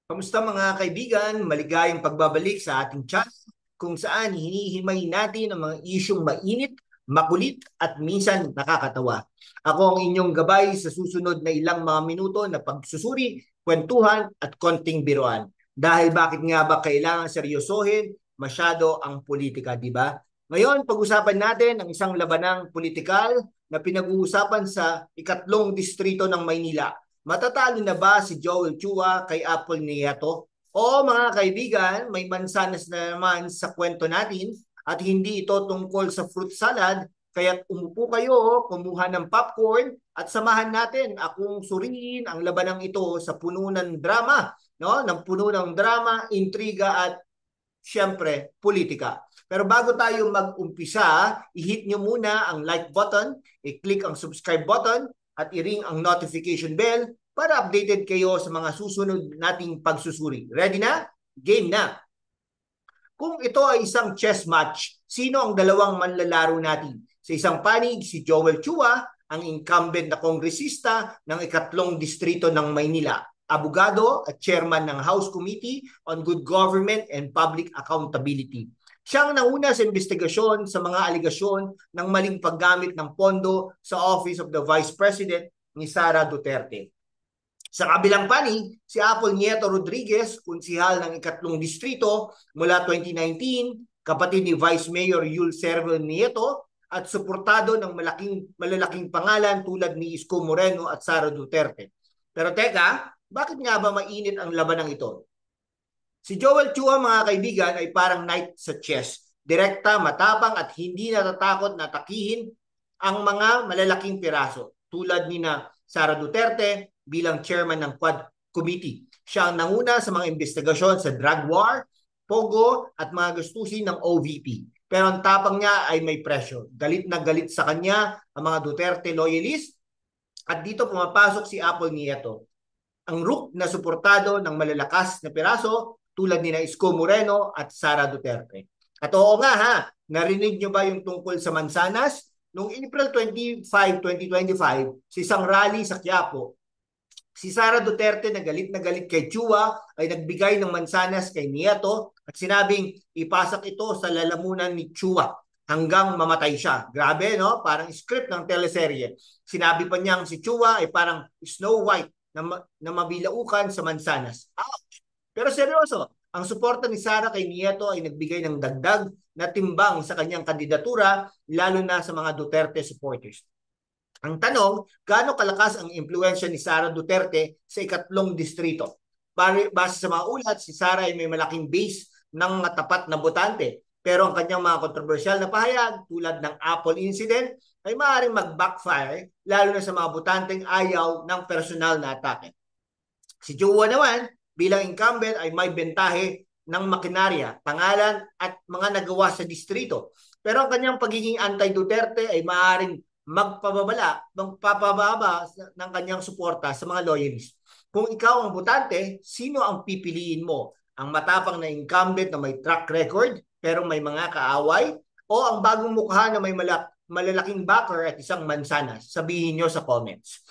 Kamusta mga kaibigan? Maligayang pagbabalik sa ating chat kung saan hinihimay natin ang mga isyong mainit, makulit at minsan nakakatawa. Ako ang inyong gabay sa susunod na ilang mga minuto na pagsusuri, kwentuhan at konting biruan. Dahil bakit nga ba kailangan seryosohin masyado ang politika, di ba? Ngayon, pag-usapan natin ang isang labanang politikal na pinag-uusapan sa ikatlong distrito ng Maynila. Matatalo na ba si Joel Chua kay Apple Nieto? O mga kaibigan, may mansanas na naman sa kwento natin at hindi ito tungkol sa fruit salad, kaya umupo kayo, kumuha ng popcorn at samahan natin akong suriin ang labanang ito sa puno ng drama, no? Ng puno ng drama, intriga at siyempre politika. Pero bago tayo mag-umpisa, i-hit nyo muna ang like button, i-click ang subscribe button at i-ring ang notification bell para updated kayo sa mga susunod nating pagsusuri. Ready na? Game na! Kung ito ay isang chess match, sino ang dalawang manlalaro natin? Sa isang panig, si Joel Chua, ang incumbent na kongresista ng ikatlong distrito ng Maynila, abogado at chairman ng House Committee on Good Government and Public Accountability. Siyang nauna sa investigasyon sa mga aligasyon ng maling paggamit ng pondo sa Office of the Vice President ni Sara Duterte. Sa kabilang panig, si Apple Nieto Rodriguez, konsihal ng ikatlong distrito mula 2019, kapatid ni Vice Mayor Yul Servel Nieto at suportado ng malalaking pangalan tulad ni Isko Moreno at Sara Duterte. Pero teka, bakit nga ba mainit ang labanang ito? Si Joel Chua, mga kaibigan, ay parang knight sa chess. Direkta, matapang at hindi natatakot na takihin ang mga malalaking piraso tulad ni na Sara Duterte bilang chairman ng Quad Committee. Siya ang nanguna sa mga investigasyon sa drug war, pogo at mga gastusin ng OVP. Pero ang tapang niya ay may presyo. Galit na galit sa kanya ang mga Duterte loyalist at dito pumapasok si Apple Nieto, ang rook na suportado ng malalakas na piraso tulad ni na Isko Moreno at Sara Duterte. At oo nga ha, narinig nyo ba yung tungkol sa Mansanas? Noong April 25, 2025, sa isang rally sa Quiapo, si Sara Duterte na galit kay Chua ay nagbigay ng mansanas kay Nieto at sinabing ipasak ito sa lalamunan ni Chua hanggang mamatay siya. Grabe, no? Parang script ng teleserye. Sinabi pa niyang si Chua ay parang Snow White na mabilaukan sa mansanas. Ouch! Pero seryoso, ang suporta ni Sara kay Nieto ay nagbigay ng dagdag na timbang sa kanyang kandidatura, lalo na sa mga Duterte supporters. Ang tanong, gaano kalakas ang impluensya ni Sara Duterte sa ikatlong distrito? Base sa mga ulat, si Sara ay may malaking base ng tapat na botante. Pero ang kanyang mga kontrobersyal na pahayag tulad ng Apple incident ay maaaring mag-backfire lalo na sa mga botanteng ayaw ng personal na atake. Si Jowa naman, bilang incumbent ay may bentahe ng makinarya, pangalan at mga nagawa sa distrito. Pero ang kanyang pagiging anti-Duterte ay maaaring magpapababa ng kanyang suporta sa mga loyalist. Kung ikaw ang botante, sino ang pipiliin mo? Ang matapang na incumbent na may track record pero may mga kaaway? O ang bagong mukha na may malalaking backer at isang mansanas? Sabihin nyo sa comments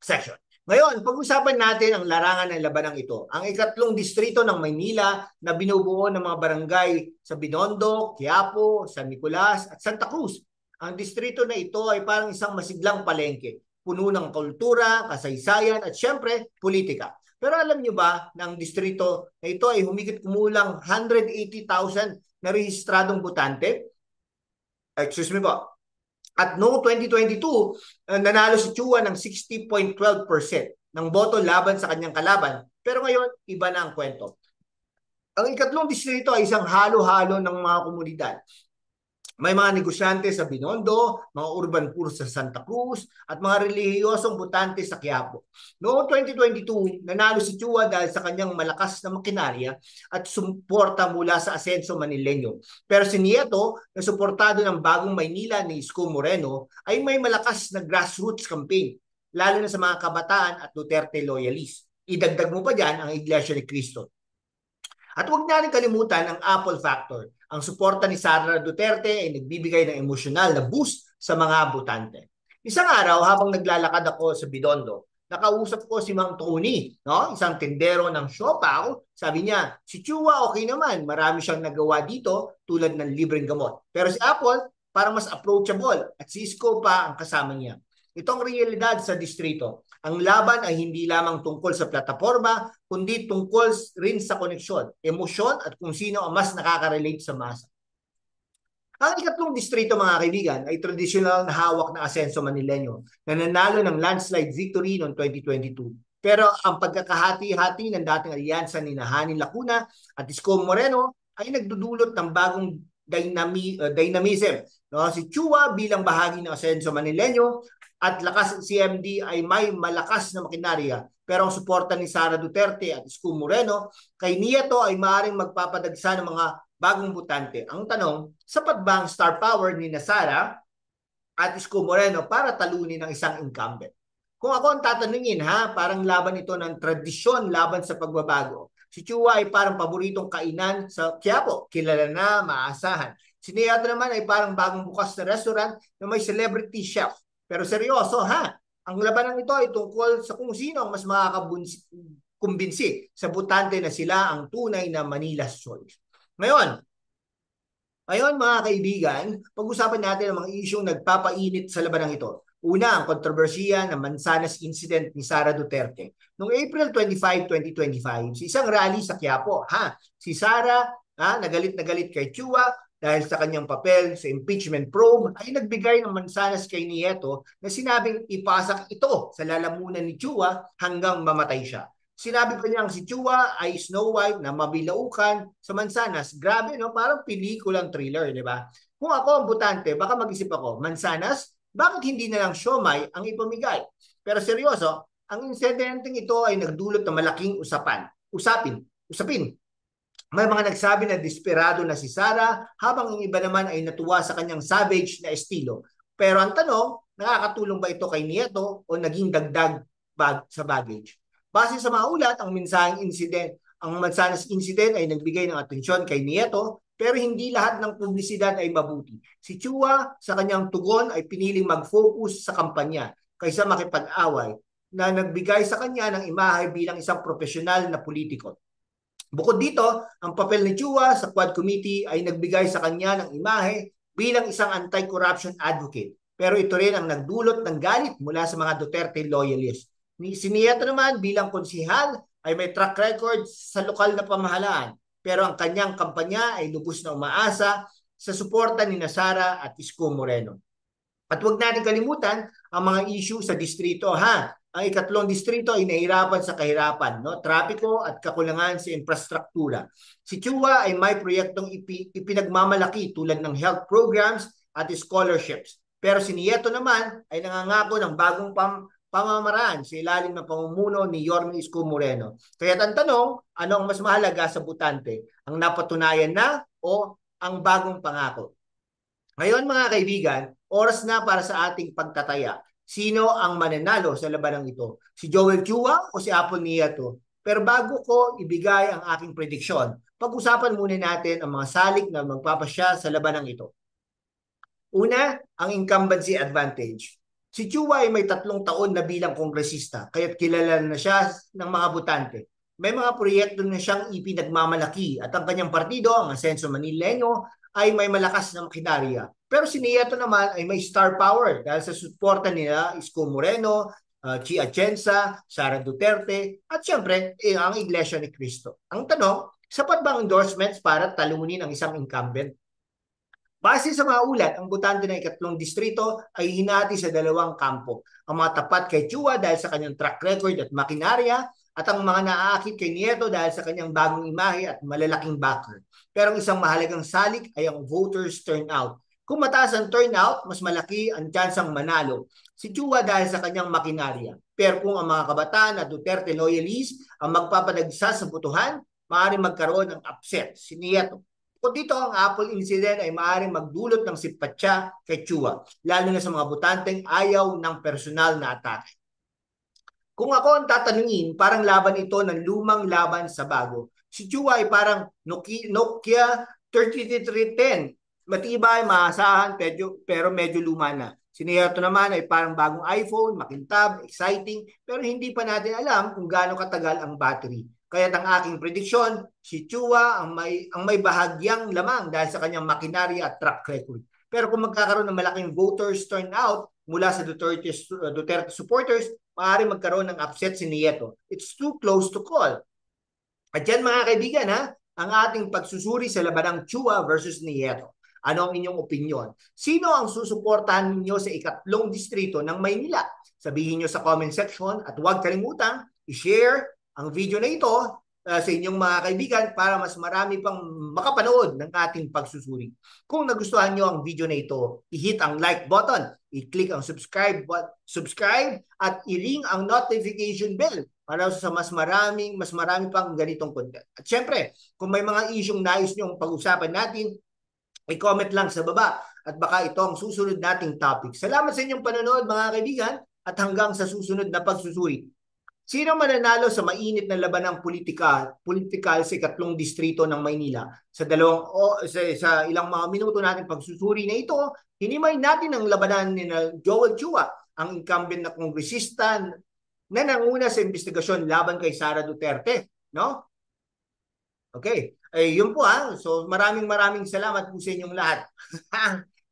section. Ngayon, pag-usapan natin ang larangan ng labanang ito. Ang ikatlong distrito ng Maynila na binubuo ng mga barangay sa Binondo, Quiapo, San Nicolas at Santa Cruz. Ang distrito na ito ay parang isang masiglang palengke, puno ng kultura, kasaysayan at syempre, politika. Pero alam nyo ba na ang distrito na ito ay humigit kumulang 180,000 na rehistradong botante? Excuse me po. At noong 2022, nanalo si Chua ng 60.12% ng boto laban sa kanyang kalaban. Pero ngayon, iba na ang kwento. Ang ikatlong distrito ay isang halo-halo ng mga komunidad. May mga negosyante sa Binondo, mga urban poor sa Santa Cruz, at mga relihiyosong botante sa Quiapo. Noong 2022, nanalo si Chua dahil sa kanyang malakas na makinarya at suporta mula sa Asenso Manileño. Pero si Nieto, na suportado ng Bagong Maynila ni Isko Moreno, ay may malakas na grassroots campaign, lalo na sa mga kabataan at Duterte loyalists. Idagdag mo pa dyan ang Iglesia ni Cristo. At huwag na rin kalimutan ang Apple factor. Ang suporta ni Sara Duterte ay nagbibigay ng emosyonal na boost sa mga botante. Isang araw habang naglalakad ako sa Binondo, nakausap ko si Mang Tony, no? Isang tindero ng siopaw. Sabi niya, si Chua okay naman, marami siyang nagawa dito tulad ng libreng gamot. Pero si Apple, parang mas approachable at si Isko pa ang kasama niya. Itong realidad sa distrito. Ang laban ay hindi lamang tungkol sa plataforma, kundi tungkol rin sa koneksyon, emosyon at kung sino ang mas nakaka-relate sa masa. Ang ikatlong distrito, mga kaibigan, ay traditional na hawak ng Asenso Manileño na nanalo ng landslide victory noong 2022. Pero ang pagkakahati-hati ng dating alyansa ni Hani Lacuna at Isko Moreno ay nagdudulot ng bagong dynamism. No? Si Chua bilang bahagi ng Asenso Manileño at lakas CMD ay may malakas na makinarya. Pero ang suporta ni Sara Duterte at Isko Moreno kay Nieto ay maaaring magpapadagsa ng mga bagong butante. Ang tanong, sapat ba ang star power ni Sara at Isko Moreno para talunin ng isang incumbent? Kung ako ang tatanungin, parang laban ito ng tradisyon laban sa pagbabago. Si Chua ay parang paboritong kainan sa Quiapo, kilala na, maasahan. Si Nieto naman ay parang bagong bukas na restaurant na may celebrity chef. Pero seryoso, ang labanan ito ay tungkol sa kung sino ang mas makakakumbinsi sa butante na sila ang tunay na Manila's choice. Ngayon mga kaibigan, pag-usapan natin ang mga isyong nagpapainit sa labanang ito. Una, ang kontrobersiya ng Manzanas incident ni Sara Duterte. Noong April 25, 2025, sa isang rally sa Quiapo, si Sara, na galit kay Chua dahil sa kanyang papel sa impeachment probe, ay nagbigay ng mansanas kay Nieto na sinabing ipasak ito sa lalamunan ni Chua hanggang mamatay siya. Sinabi pa niyang si Chua ay Snow White na mabilaukan sa mansanas. Grabe, no? Parang pelikulang thriller, di ba? Kung ako ang butante, baka mag-isip ako, mansanas, bakit hindi na lang siomay ang ipamigay? Pero seryoso, ang insidenteng ito ay nagdulot ng malaking usapin. May mga nagsabi na desperado na si Sara, habang ang iba naman ay natuwa sa kanyang savage na estilo. Pero ang tanong, nakakatulong ba ito kay Nieto o naging dagdag sa baggage? Base sa mga ulat, ang Manzanas incident ay nagbigay ng atensyon kay Nieto, pero hindi lahat ng publisidad ay mabuti. Si Chua sa kanyang tugon ay piniling mag-focus sa kampanya kaysa makipag-away na nagbigay sa kanya ng imahe bilang isang profesional na politiko. Bukod dito, ang papel ni Chua sa Quad Committee ay nagbigay sa kanya ng imahe bilang isang anti-corruption advocate. Pero ito rin ang nagdulot ng galit mula sa mga Duterte loyalists. Si Nieto naman bilang konsihal ay may track record sa lokal na pamahalaan. Pero ang kanyang kampanya ay lubos na umaasa sa suporta ni Sara at Isko Moreno. At huwag natin kalimutan ang mga issue sa distrito. Ang ikatlong distrito ay nahirapan sa kahirapan, no? Trapiko at kakulangan sa infrastruktura. Si Chua ay may proyektong ipinagmamalaki tulad ng health programs at scholarships. Pero si Nieto naman ay nangangako ng bagong pamamaraan sa ilalim ng pamumuno ni Yorme Isko Moreno. Kaya ang tanong, ano ang mas mahalaga sa butante? Ang napatunayan na o ang bagong pangako? Ngayon mga kaibigan, oras na para sa ating pagtataya. Sino ang mananalo sa labanang ito? Si Joel Chua o si Apple Nieto? Pero bago ko ibigay ang aking prediksyon, pag-usapan muna natin ang mga salik na magpapasya sa labanang ito. Una, ang incumbency advantage. Si Chua ay may 3 taon na bilang kongresista, kaya't kilala na siya ng mga butante. May mga proyekto na siyang ipinagmamalaki at ang kanyang partido, ang Asenso Manileño, ay may malakas na makinarya. Pero si Nieto naman ay may star power dahil sa suporta nila Isko Moreno, Chi Atienza, Sara Duterte, at syempre ang Iglesia ni Cristo. Ang tanong, sapat ba ang endorsements para talunin ang isang incumbent? Base sa mga ulat, ang butante ng ikatlong distrito ay hinati sa 2 kampo. Ang mga tapat kay Chua dahil sa kanyang track record at makinarya, at ang mga naaakit kay Nieto dahil sa kanyang bagong imahe at malalaking backer. Pero ang isang mahalagang salik ay ang voters turnout. Kung mataas ang turnout, mas malaki ang tsansang manalo si Chua dahil sa kanyang makinarya. Pero kung ang mga kabataan at Duterte loyalists ang magpapadagsa sa botohan, maaaring magkaroon ng upset si Nieto. Kung dito ang Apple incident ay maaaring magdulot ng simpatya kay Chua, lalo na sa mga butanteng ayaw ng personal na atake. Kung ako ang tatanungin, parang laban ito ng lumang laban sa bago. Si Chua ay parang Nokia 3310. Matibay, maasahan, pero medyo luma na. Si Nieto naman ay parang bagong iPhone, makintab, exciting, pero hindi pa natin alam kung gaano katagal ang battery. Kaya ang aking prediksyon, si Chua ang may bahagyang lamang dahil sa kanyang makinarya at track record. Pero kung magkakaroon ng malaking voters turnout mula sa Duterte supporters, maaari magkaroon ng upset si Nieto. It's too close to call. At yan mga kaibigan ha, ang ating pagsusuri sa labanang Chua versus Nieto. Ano ang inyong opinion? Sino ang susuportahan ninyo sa ikatlong distrito ng Maynila? Sabihin nyo sa comment section at huwag kalimutang i-share ang video na ito sa inyong mga kaibigan para mas marami pang makapanood ng ating pagsusuri. Kung nagustuhan nyo ang video na ito, i-hit ang like button, i-click ang subscribe at i-ring ang notification bell para sa mas marami pang ganitong content. At syempre, kung may mga isyong nais nyong pag-usapan natin, i-comment lang sa baba at baka ito ang susunod nating topic. Salamat sa inyong panonood mga kaibigan at hanggang sa susunod na pagsusuri. Sino mananalo sa mainit na labanang politikal sa ikatlong distrito ng Maynila? Sa ilang mga minuto natin pagsusuri na ito, hinimay natin ang labanan ni Joel Chua, ang incumbent na kongresista na nanguna sa investigasyon laban kay Sara Duterte, no? Okay. Yun po ha. So maraming salamat po sa inyong lahat.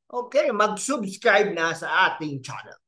Okay, mag-subscribe na sa ating channel.